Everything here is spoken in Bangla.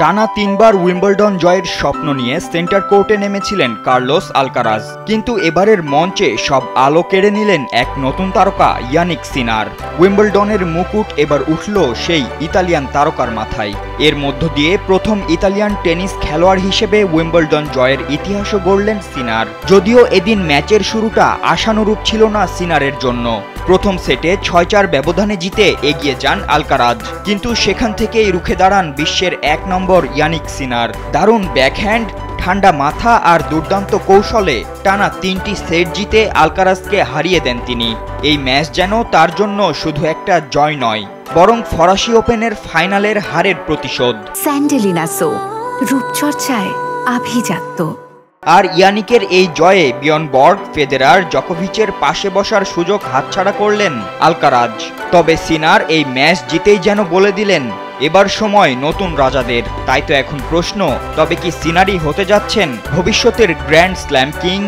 টানা ৩ বার উইম্বলডন জয়ের স্বপ্ন নিয়ে সেন্টার কোর্টে নেমেছিলেন কার্লোস আলকারাজ, কিন্তু এবারের মঞ্চে সব আলো কেড়ে নিলেন এক নতুন তারকা ইয়ানিক সিনার। উইম্বলডনের মুকুট এবার উঠল সেই ইতালিয়ান তারকার মাথায়। এর মধ্য দিয়ে প্রথম ইতালিয়ান টেনিস খেলোয়াড় হিসেবে উইম্বলডন জয়ের ইতিহাসও গড়লেন সিনার। যদিও এদিন ম্যাচের শুরুটা আশানুরূপ ছিল না সিনারের জন্য। প্রথম সেটে ৬-৪ ব্যবধানে জিতে এগিয়ে যান আলকারাজ, কিন্তু সেখান থেকেই রুখে দাঁড়ান বিশ্বের ১ নম্বর ইয়ানিক সিনার। দারুণ ব্যাকহ্যান্ড, ঠান্ডা মাথা আর দুর্দান্ত কৌশলে টানা ৩টি সেট জিতে আলকারাজকে হারিয়ে দেন তিনি। এই ম্যাচ যেন তার জন্য শুধু একটা জয় নয়, বরং ফরাসি ওপেনের ফাইনালের হারের প্রতিশোধ। স্যান্ডেলিনা সো, রূপচর্চায় আভিজাত্য। আর ইয়ানিকের এই জয়ে বিয়ন বর্গ, ফেদেরার, জকোভিচের পাশে বসার সুযোগ হাতছাড়া করলেন আলকারাজ। তবে সিনার এই ম্যাচ জিতেই যেন বলে দিলেন এবার সময় নতুন রাজাদের। তাই তো এখন প্রশ্ন, তবে কি সিনারই হতে যাচ্ছেন ভবিষ্যতের গ্র্যান্ড স্ল্যাম কিং?